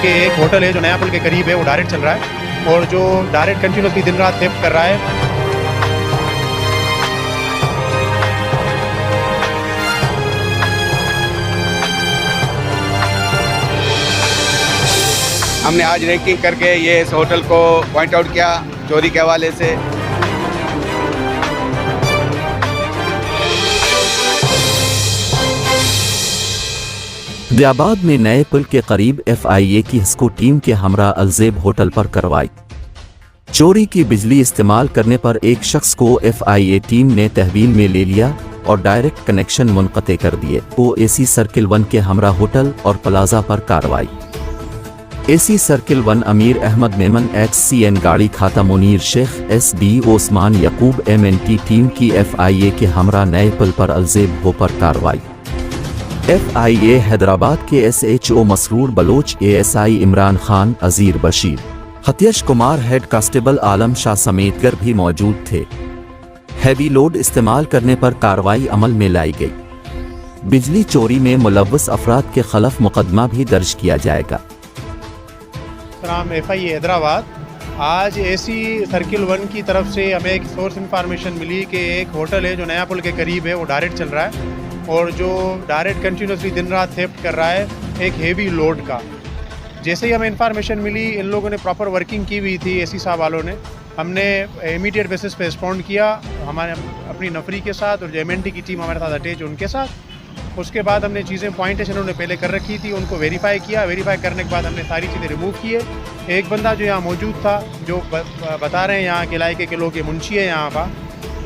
कि एक होटल है जो नया पुल के करीब है, वो डायरेक्ट चल रहा है और जो डायरेक्ट कंटिन्यूसली दिन रात थेफ्ट कर रहा है। हमने आज रैंकिंग करके ये इस होटल को पॉइंट आउट किया चोरी के हवाले से। फैसलाबाद में नए पुल के करीब FIA की हिस्को टीम के हमरा अलजेब होटल पर कार्रवाई। चोरी की बिजली इस्तेमाल करने पर एक शख्स को FIA टीम ने तहवील में ले लिया और डायरेक्ट कनेक्शन मुनक़ते कर दिए। AC सर्किल 1 के हमरा होटल और प्लाजा पर कार्रवाई। AC सर्किल 1 अमीर अहमद मेमन XCN गाड़ी खाता Munir Sheikh SD Osman Yaqoob MNT team की FIA के हमरा नए पुल पर अलजेब हो पर कार्रवाई। FIA हैदराबाद के SHO मसरूर बलोच ASI इमरान खान अजीर बशीर हत्यश कुमार हेड कांस्टेबल आलम शाह समेत गर भी मौजूद थे। हैवी लोड इस्तेमाल करने पर कार्रवाई अमल में लाई गई। बिजली चोरी में मुलव्वस अफराद के खिलाफ मुकदमा भी दर्ज किया जाएगा। FIA हैदराबाद आज AC सर्किल 1 की तरफ से हमें एक सोर्स इंफॉर्मेशन मिली कि एक होटल है जो नया पुल के करीब है, वो डायरेक्ट चल रहा है और जो डायरेक्ट कंटिन्यूसली दिन रात थेफ्ट कर रहा है एक हेवी लोड का। जैसे ही हमें इन्फॉर्मेशन मिली, इन लोगों ने प्रॉपर वर्किंग की हुई थी AC साहब वालों ने। हमने इमीडिएट बेसिस पे रिस्पॉन्ड किया हमारे अपनी नफरी के साथ और जो MNT की टीम हमारे साथ अटैच उनके साथ। उसके बाद हमने चीज़ें पॉइंटेशन उन्होंने पहले कर रखी थी, उनको वेरीफाई किया। वेरीफाई करने के बाद हमने सारी चीज़ें रिमूव किए। एक बंदा जो यहाँ मौजूद था, जो बता रहे हैं यहाँ के इलाके के लोग, ये मुंशी है यहाँ का,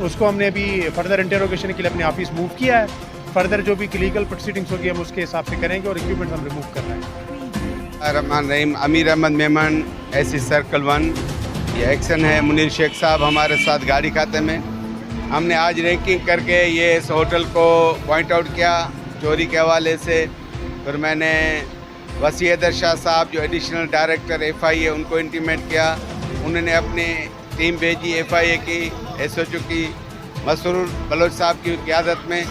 उसको हमने अभी फर्दर इंटेरोगेशन के लिए अपने ऑफिस मूव किया है। फर्दर जो भी लीगल प्रोसीडिंग्स होगी हम उसके हिसाब से करेंगे और इक्विपमेंट हम रिमूव कर रहे हैं। रहमान रहीम, अमीर अहमद मेमन AC सर्कल 1 ये एक्शन है। मुनीर शेख साहब हमारे साथ गाड़ी खाते में। हमने आज रैंकिंग करके ये इस होटल को पॉइंट आउट किया चोरी के हवाले से। फिर मैंने वसी हैदर शाह साहब जो एडिशनल डायरेक्टर FIA उनको इंटीमेट किया। उन्होंने अपनी टीम भेजी FIA की SHO की मसरूर बलोच साहब की क़यादत में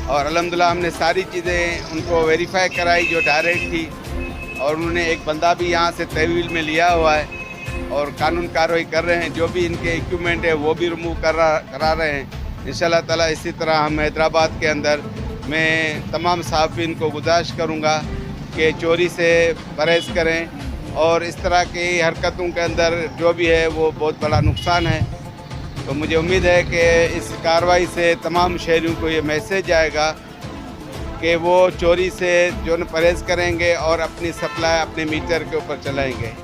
और अल्हम्दुलिल्लाह हमने सारी चीज़ें उनको वेरीफाई कराई जो डायरेक्ट थी। और उन्होंने एक बंदा भी यहाँ से तहवील में लिया हुआ है और कानून कार्रवाई कर रहे हैं। जो भी इनके इक्विपमेंट है वो भी रिमूव करा रहे हैं इंशाल्लाह ताला। इसी तरह हम हैदराबाद के अंदर मैं तमाम सहाफ़िन को गुजारिश करूँगा कि चोरी से परहेज़ करें और इस तरह की हरकतों के अंदर जो भी है वो बहुत बड़ा नुकसान है। तो मुझे उम्मीद है कि इस कार्रवाई से तमाम शहरियों को ये मैसेज आएगा कि वो चोरी से जो न परहेज़ करेंगे और अपनी सप्लाई अपने मीटर के ऊपर चलाएंगे।